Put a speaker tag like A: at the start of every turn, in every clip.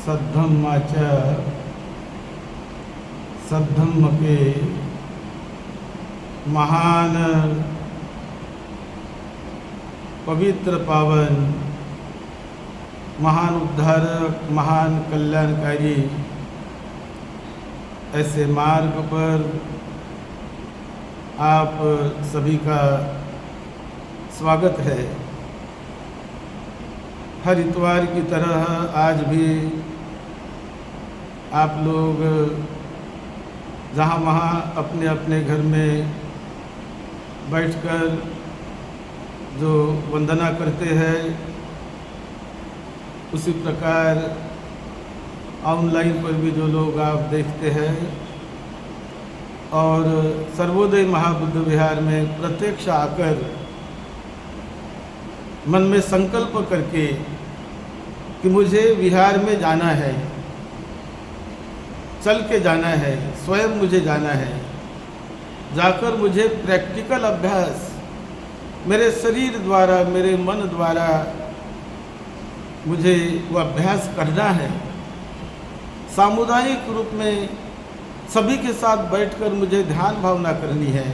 A: सद्धम्माच सद्धम्म के महान पवित्र पावन महान उद्धारक महान कल्याणकारी ऐसे मार्ग पर आप सभी का स्वागत है। हर इतवार की तरह आज भी आप लोग जहाँ वहाँ अपने अपने घर में बैठकर जो वंदना करते हैं, उसी प्रकार ऑनलाइन पर भी जो लोग आप देखते हैं और सर्वोदय महाबुद्ध विहार में प्रत्यक्ष आकर मन में संकल्प करके कि मुझे विहार में जाना है, चल के जाना है, स्वयं मुझे जाना है, जाकर मुझे प्रैक्टिकल अभ्यास मेरे शरीर द्वारा मेरे मन द्वारा मुझे वो अभ्यास करना है। सामुदायिक रूप में सभी के साथ बैठकर मुझे ध्यान भावना करनी है,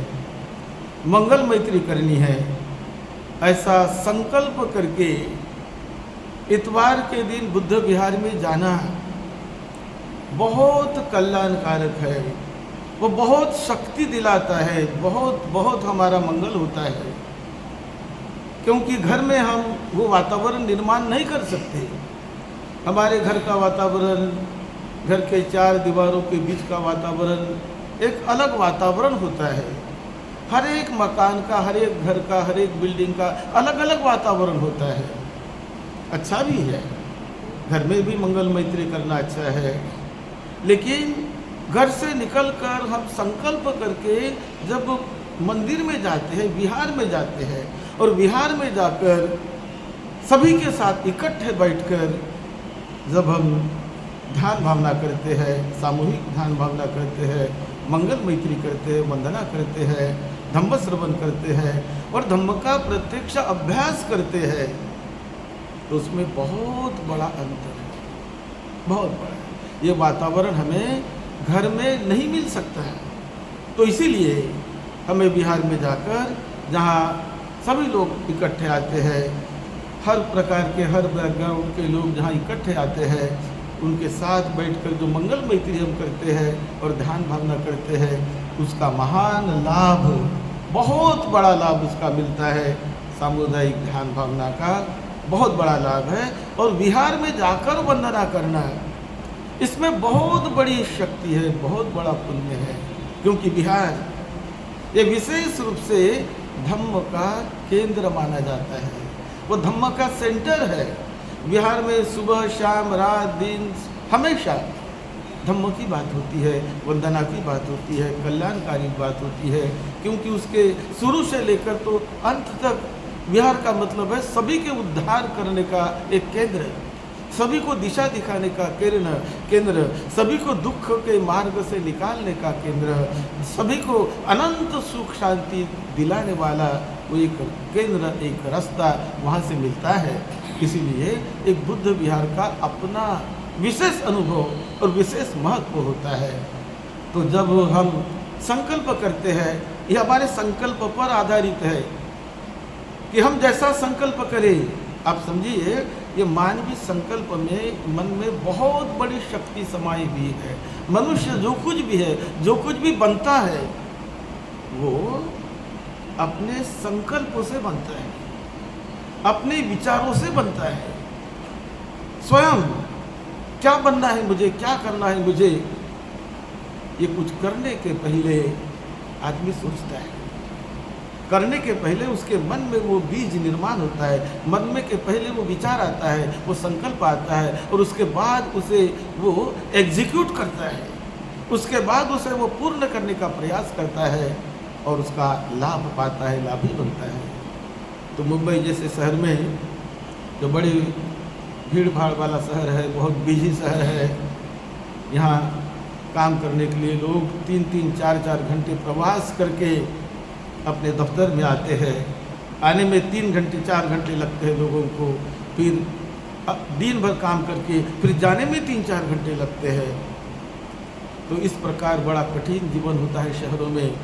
A: मंगल मैत्री करनी है। ऐसा संकल्प करके इतवार के दिन बुद्ध विहार में जाना बहुत कल्याणकारक है। वो बहुत शक्ति दिलाता है, बहुत बहुत हमारा मंगल होता है। क्योंकि घर में हम वो वातावरण निर्माण नहीं कर सकते। हमारे घर का वातावरण, घर के चार दीवारों के बीच का वातावरण एक अलग वातावरण होता है। हर एक मकान का, हर एक घर का, हर एक बिल्डिंग का अलग अलग वातावरण होता है। अच्छा भी है, घर में भी मंगल मैत्री करना अच्छा है, लेकिन घर से निकलकर हम संकल्प करके जब मंदिर में जाते हैं, विहार में जाते हैं और विहार में जाकर सभी के साथ इकट्ठे बैठकर जब हम ध्यान भावना करते हैं, सामूहिक ध्यान भावना करते हैं, मंगल मैत्री करते हैं, वंदना करते हैं, धम्म श्रवण करते हैं और धम्म का प्रत्यक्ष अभ्यास करते हैं, तो उसमें बहुत बड़ा अंतर है, बहुत बड़ा। ये वातावरण हमें घर में नहीं मिल सकता है। तो इसीलिए हमें बिहार में जाकर, जहाँ सभी लोग इकट्ठे आते हैं, हर प्रकार के हर बैकग्राउंड के लोग जहाँ इकट्ठे आते हैं, उनके साथ बैठकर जो मंगल मैत्री हम करते हैं और ध्यान भावना करते हैं, उसका महान लाभ, बहुत बड़ा लाभ उसका मिलता है। सामुदायिक ध्यान भावना का बहुत बड़ा लाभ है। और विहार में जाकर वंदना करना, इसमें बहुत बड़ी शक्ति है, बहुत बड़ा पुण्य है। क्योंकि विहार ये विशेष रूप से धम्म का केंद्र माना जाता है, वो धम्म का सेंटर है। विहार में सुबह शाम रात दिन हमेशा धम्म की बात होती है, वंदना की बात होती है, कल्याणकारी बात होती है। क्योंकि उसके शुरू से लेकर तो अंत तक विहार का मतलब है सभी के उद्धार करने का एक केंद्र, सभी को दिशा दिखाने का केंद्र, सभी को दुख के मार्ग से निकालने का केंद्र, सभी को अनंत सुख शांति दिलाने वाला वो एक केंद्र, एक रास्ता वहाँ से मिलता है। इसीलिए एक बुद्ध विहार का अपना विशेष अनुभव और विशेष महत्व होता है। तो जब हम संकल्प करते हैं, यह हमारे संकल्प पर आधारित है कि हम जैसा संकल्प करें। आप समझिए, ये मानवीय संकल्प में मन में बहुत बड़ी शक्ति समाई हुई है। मनुष्य जो कुछ भी है, जो कुछ भी बनता है, वो अपने संकल्पों से बनता है, अपने विचारों से बनता है। स्वयं क्या बनना है मुझे, क्या करना है मुझे, ये कुछ करने के पहले आदमी सोचता है। करने के पहले उसके मन में वो बीज निर्माण होता है, मन में के पहले वो विचार आता है, वो संकल्प आता है और उसके बाद उसे वो एग्जीक्यूट करता है, उसके बाद उसे वो पूर्ण करने का प्रयास करता है और उसका लाभ पाता है, लाभी बनता है। तो मुंबई जैसे शहर में, जो बड़ी भीड़ भाड़ वाला शहर है, बहुत बिजी शहर है, यहाँ काम करने के लिए लोग 3-3, 4-4 घंटे प्रवास करके अपने दफ्तर में आते हैं। आने में 3 घंटे 4 घंटे लगते हैं लोगों को। फिर दिन भर काम करके फिर जाने में 3-4 घंटे लगते हैं। तो इस प्रकार बड़ा कठिन जीवन होता है शहरों में।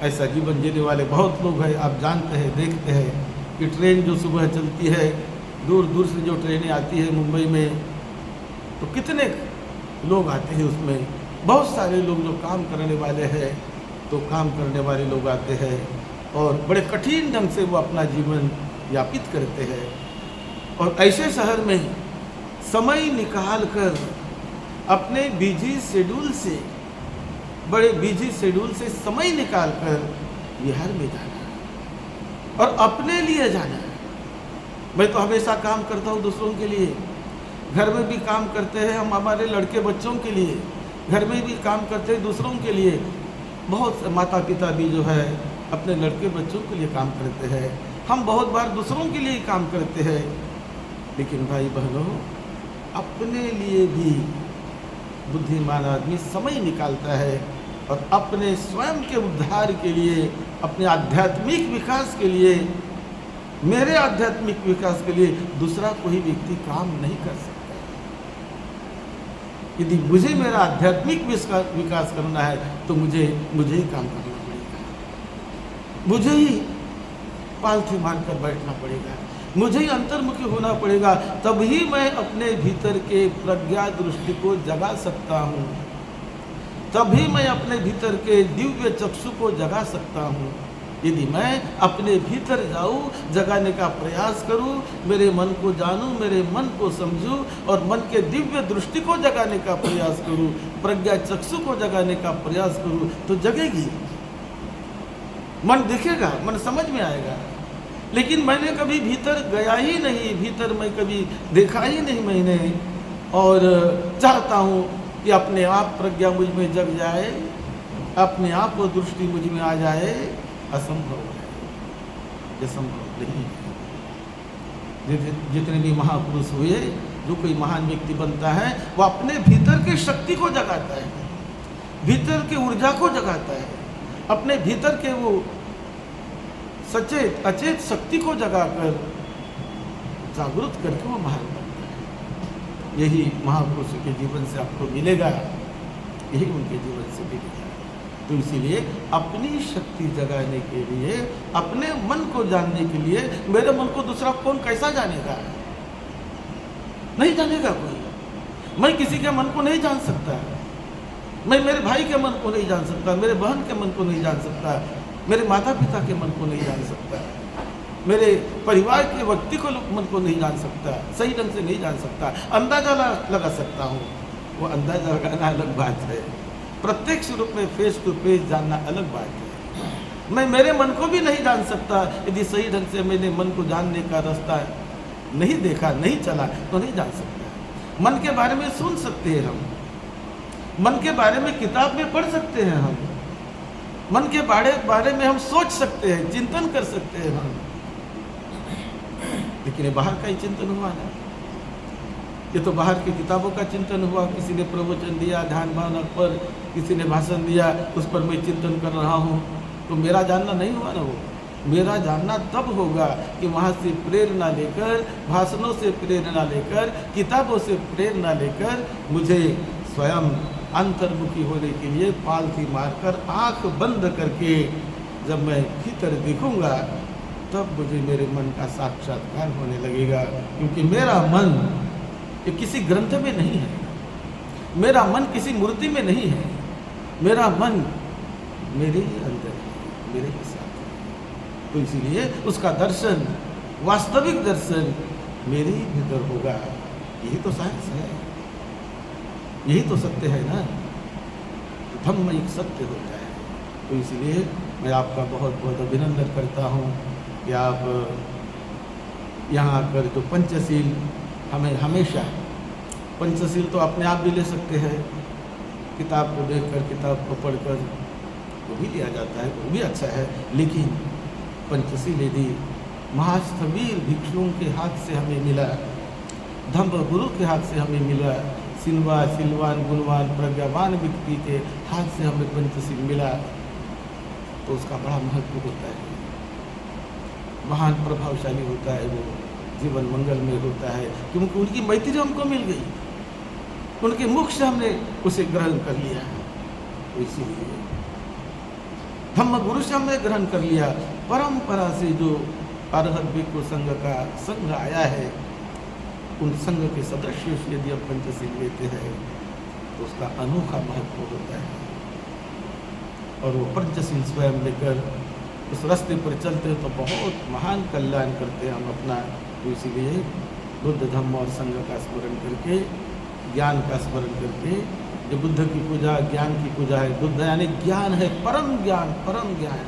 A: ऐसा जीवन जीने वाले बहुत लोग हैं। आप जानते हैं, देखते हैं कि ट्रेन जो सुबह चलती है, दूर दूर से जो ट्रेनें आती है मुंबई में, तो कितने लोग आते हैं उसमें। बहुत सारे लोग जो काम करने वाले हैं, तो काम करने वाले लोग आते हैं और बड़े कठिन ढंग से वो अपना जीवन यापित करते हैं। और ऐसे शहर में समय निकाल कर अपने बिजी शेड्यूल से, बड़े बिजी शेड्यूल से समय निकाल कर बिहार में जाना और अपने लिए जाना। मैं तो हमेशा काम करता हूँ दूसरों के लिए, घर में भी काम करते हैं हम हमारे लड़के बच्चों के लिए, घर में भी काम करते हैं दूसरों के लिए। बहुत से माता पिता भी जो है अपने लड़के बच्चों के लिए काम करते हैं। हम बहुत बार दूसरों के लिए काम करते हैं, लेकिन भाई बहनों, अपने लिए भी बुद्धिमान आदमी समय निकालता है और अपने स्वयं के उद्धार के लिए, अपने आध्यात्मिक विकास के लिए, मेरे आध्यात्मिक विकास के लिए दूसरा कोई व्यक्ति काम नहीं कर सकता। यदि मुझे मेरा आध्यात्मिक विकास करना है तो मुझे ही काम करना पड़ेगा, मुझे ही पालथी मारकर बैठना पड़ेगा, मुझे ही अंतर्मुखी होना पड़ेगा। तभी मैं अपने भीतर के प्रज्ञा दृष्टि को जगा सकता हूँ, तभी मैं अपने भीतर के दिव्य चक्षु को जगा सकता हूँ। यदि मैं अपने भीतर जाऊँ, जगाने का प्रयास करूँ, मेरे मन को जानूँ, मेरे मन को समझूँ और मन के दिव्य दृष्टि को जगाने का प्रयास करूँ, प्रज्ञा चक्षु को जगाने का प्रयास करूँ, तो जगेगी। मन दिखेगा, मन समझ में आएगा। लेकिन मैंने कभी भीतर गया ही नहीं, भीतर मैं कभी देखा ही नहीं मैंने, और चाहता हूँ कि अपने आप प्रज्ञा मुझ में जग जाए, अपने आप वो दृष्टि मुझ में आ जाए। असंभव है, ये संभव नहीं है। जितने भी महापुरुष हुए, जो कोई महान व्यक्ति बनता है, वो अपने भीतर की शक्ति को जगाता है, भीतर की ऊर्जा को जगाता है, अपने भीतर के वो सचेत अचेत शक्ति को जगाकर जागृत करके वो महान बनता है। यही महापुरुषों के जीवन से आपको मिलेगा, यही उनके जीवन से मिलेगा। तो इसीलिए अपनी शक्ति जगाने के लिए, अपने मन को जानने के लिए, मेरे मन को दूसरा कौन कैसा जानेगा? नहीं जानेगा कोई। मैं किसी के मन को नहीं जान सकता, मैं मेरे भाई के मन को नहीं जान सकता, मेरे बहन के मन को नहीं जान सकता, मेरे माता पिता के मन को नहीं जान सकता, मेरे परिवार के व्यक्ति को मन को नहीं जान सकता, सही ढंग से नहीं जान सकता। अंदाजा लगा सकता हूँ, वो अंदाजा लगाना अलग बात है, प्रत्यक्ष रूप में फेस टू फेस जानना अलग बात है। मैं मेरे मन को भी नहीं जान सकता, यदि सही ढंग से मैंने मन को जानने का रास्ता नहीं देखा, नहीं चला, तो नहीं जान सकता। मन के बारे में सुन सकते हैं हम, मन के बारे में किताब में पढ़ सकते हैं हम, मन के बारे में हम सोच सकते हैं, चिंतन कर सकते हैं हम, लेकिन ये बाहर का ही चिंतन हुआ ना। ये तो बाहर की किताबों का चिंतन हुआ, किसी ने प्रवचन दिया ध्यान भावना पर, किसी ने भाषण दिया, उस पर मैं चिंतन कर रहा हूँ, तो मेरा जानना नहीं हुआ ना। वो मेरा जानना तब होगा कि वहाँ से प्रेरणा लेकर, भाषणों से प्रेरणा लेकर, किताबों से प्रेरणा लेकर, मुझे स्वयं अंतर्मुखी होने के लिए पालथी मारकर आँख बंद करके जब मैं भीतर देखूँगा, तब मुझे मेरे मन का साक्षात्कार होने लगेगा। क्योंकि मेरा मन ये किसी ग्रंथ में नहीं है, मेरा मन किसी मूर्ति में नहीं है, मेरा मन मेरे ही अंदर है, मेरे ही साथ है। तो इसीलिए उसका दर्शन, वास्तविक दर्शन मेरे ही भीतर होगा। यही तो साइंस है, यही तो सत्य है ना। धम्म एक सत्य होता है। तो इसलिए मैं आपका बहुत बहुत अभिनंदन करता हूँ कि आप यहाँ आकर जो पंचशील हमें हमेशा, पंचशील तो अपने आप भी ले सकते हैं, किताब को देखकर, किताब को पढ़कर वो भी लिया जाता है, वो भी अच्छा है, लेकिन पंचशील यदि महास्थवीर भिक्षुओं के हाथ से हमें मिला, धम्म गुरु के हाथ से हमें मिला, सिलवान गुणवान प्रज्ञावान व्यक्ति के हाथ से हमें पंचशील मिला, तो उसका बड़ा महत्व होता है, महान प्रभावशाली होता है वो। जीवन मंगलमय होता है, क्योंकि उनकी मैत्री हमको मिल गई, उनके मुख से हमने उसे ग्रहण कर लिया है। तो इसीलिए धम्म गुरु से हमने ग्रहण कर लिया। परंपरा से जो अरहत भिक्षु संघ का संघ आया है, उन संघ के सदस्यों से यदि अब पंचशील लेते हैं तो उसका अनोखा महत्व होता है, और वो पंचशील स्वयं लेकर उस रास्ते पर चलते हैं तो बहुत महान कल्याण करते हैं हम अपना। तो इसीलिए बुद्ध धम्म और संघ का स्मरण करके, ज्ञान का स्मरण करके, जो बुद्ध की पूजा ज्ञान की पूजा है, बुद्ध यानी ज्ञान है, परम ज्ञान, परम ज्ञान।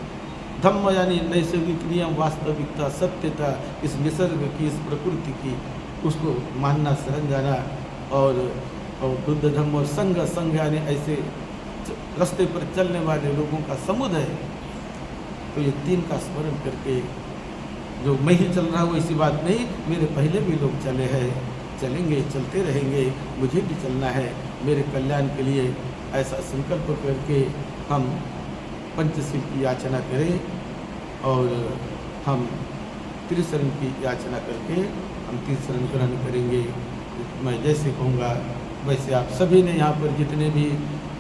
A: धम्म यानी नैसर्गिक नियम, वास्तविकता, सत्यता, इस निसर्ग की, इस प्रकृति की, उसको मानना, शरण जाना। और बुद्ध धम्म और संघ, संघ यानी ऐसे रास्ते पर चलने वाले लोगों का समुदाय। तो ये तीन का स्मरण करके, जो मैं ही चल रहा हूँ ऐसी बात नहीं, मेरे पहले भी लोग चले हैं, चलेंगे, चलते रहेंगे, मुझे भी चलना है मेरे कल्याण के लिए। ऐसा संकल्प करके हम पंचशील की याचना करें, और हम त्रिशरण की याचना करके हम त्रिशरण ग्रहण करेंगे। मैं जैसे कहूँगा वैसे आप सभी ने यहाँ पर जितने भी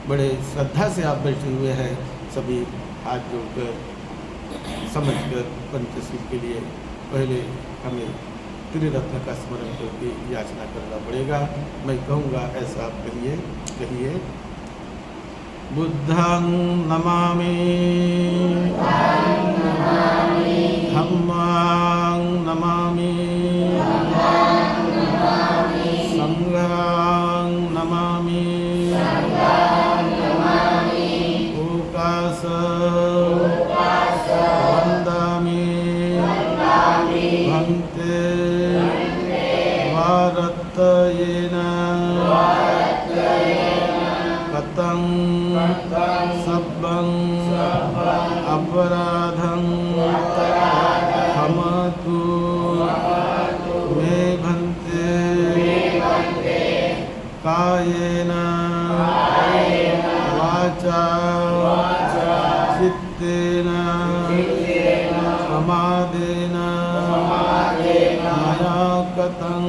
A: बड़े श्रद्धा से आप बैठे हुए हैं, सभी हाथ जोड़कर समझकर पंचशील के लिए पहले हमें त्रिरत्न का स्मरण करके याचना करना पड़ेगा। मैं कहूँगा ऐसा आप कहिए, कहिए। बुद्धं नमामि, धम्मं नमामि, संघं नमामि, ओकास वन्दामि, भन्ते भारतयेन कतं सब्बं अपराधं क्षमतु मे भन्ते कायेन वाचा चित्तेन प्रमादेन मया कतं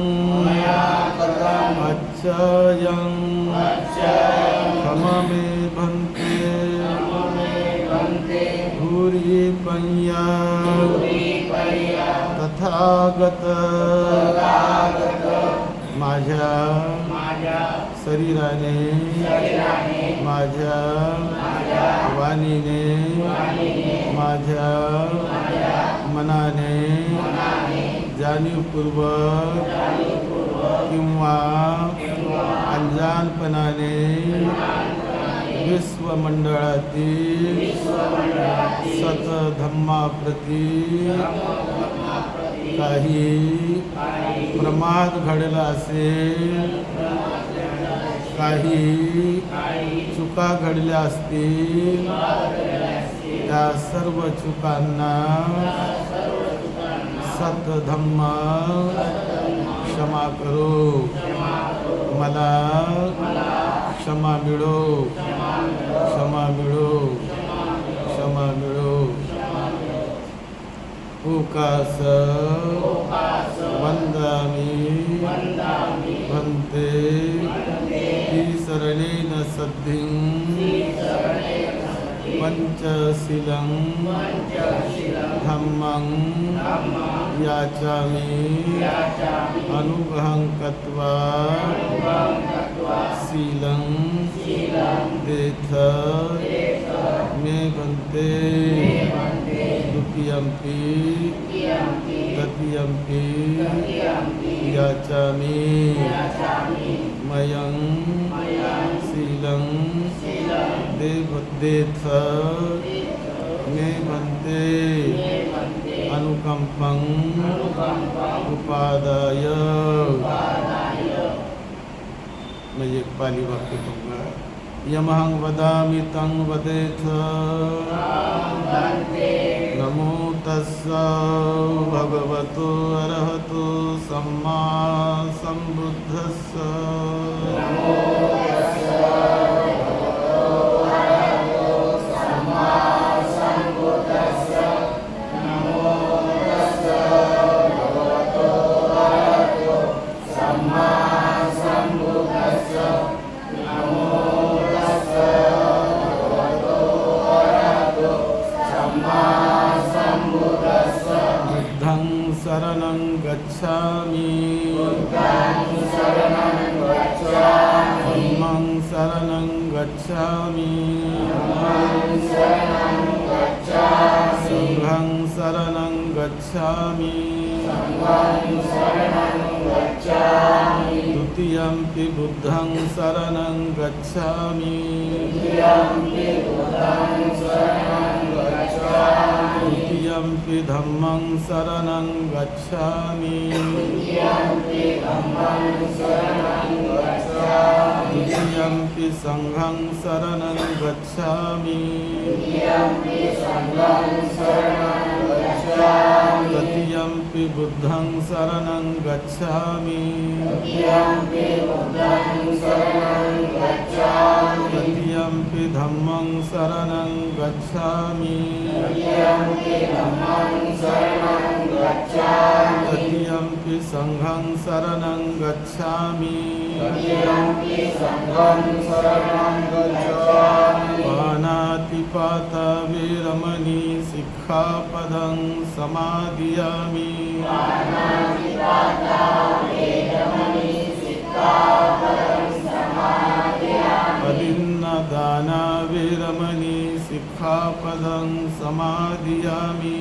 A: अच्छयं क्षम मे भन्ते भूरि पञ्या तथागत माझ्या शरीराने, माझ्या वाणीने, माझ्या मनाने जाणीवपूर्वक किंवा अंजानपणाने विश्वमंडळातील सतधम्माप्रती काही प्रमाद घडला असेल, काही चुका घडल्या असतील, त्या सर्व चुकांना सतधम्म क्षमा करो, मला क्षमा मिळो, क्षमा मिळो, क्षमा मिळो। ओकास वंदामि भन्ते त्रिशरणेन सद्धिं पंचशीलं धम्मं याचामि अनुग्रहं कृत्वा शीलं देथ मे भन्ते द्वितीयंपि तृतीयंपि याचामि मयं शीलं देथ मे भन्ते अनुकंपं उपादाय। मैं एक पाली वाक्य कहूँगा। यमहं वदामि तं वदेथ। नमो तस्स भगवतो अरहतो सम्मा सम्बुद्धस्स। गच्छामि
B: बुद्धं शरणं गच्छामि
A: धम्मं शरणं गच्छामि
B: धम्मं शरणं गच्छामि
A: संघं शरणं गच्छामि
B: संघं शरणं गच्छामि
A: द्वितीयंपि बुद्धं शरणं गच्छामि
B: द्वितीयंपि बुद्धं शरणं गच्छामि
A: द्वितीयंपि धम्मं शरणं गच्छामि
B: द्वितीयंपि धम्मं शरणं गच्छामि
A: द्वितीयंपि संघं शरणं गच्छामि
B: द्वितीयंपि संघं शरणं गच्छामि
A: तृतीयंपि बुद्धं शरणं गच्छामि
B: तृतीयंपि बुद्धं शरणं गच्छामि
A: तृतीयंपि धम्मं शरणं गच्छामि
B: तृतीयंपि धम्मं शरणं गच्छामि
A: तृतीयंपि संघं शरणं गच्छामि
B: तृतीयंपि संघं शरणं गच्छामि
A: पानातिपाता वेरमणि सिक्खापदं समादियामि
B: पानातिपाता वेरमणि सिक्खापदं समादयामि
A: अदिन्नदाना वेरमणि सिक्खापदं समादियामि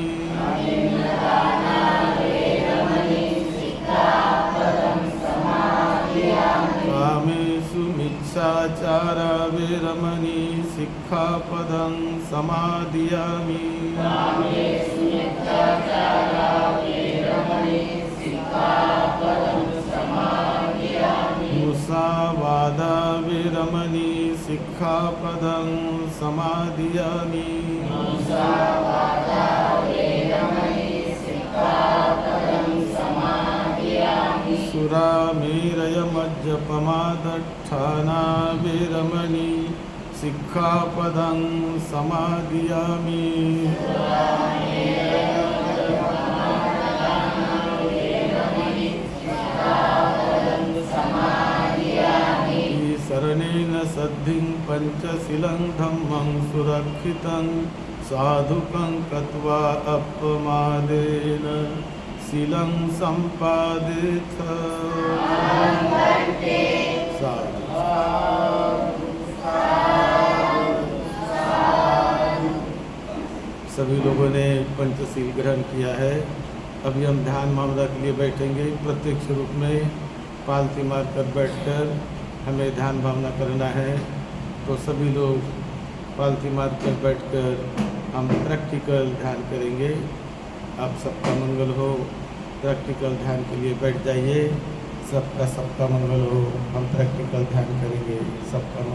B: अदिन्नदाना वेरमणि सिक्खापदं समादयामि
A: कामेषु मिच्छाचारा वेरमणि सिक्खापदं समादियामि
B: कामेषु मिथ्याचारा वेरमणि सिक्खापदं समादयामि
A: मुसावादा वेरमणि सिक्खापदं समादियामि
B: मुसावादा वेरमणि सिक्खापदं समादयामि
A: सुरामेरयमज्जपमादट्ठाना वेरमणि सिक्खापदं समादियामि शरणेन सद्धिं पंचशीलं धम्मं सुरक्षितं साधुकं कत्वा अपमादेन शीलं सम्पादेथ साधु। सभी लोगों ने पंचशील ग्रहण किया है। अभी हम ध्यान मामला के लिए बैठेंगे। प्रत्यक्ष रूप में पालथी मारकर बैठकर हमें ध्यान भावना करना है। तो सभी लोग पालथी मारकर बैठकर हम प्रैक्टिकल ध्यान करेंगे। आप सबका मंगल हो। प्रैक्टिकल ध्यान के लिए बैठ जाइए। सबका मंगल हो। हम प्रैक्टिकल ध्यान करेंगे। सबका मंगल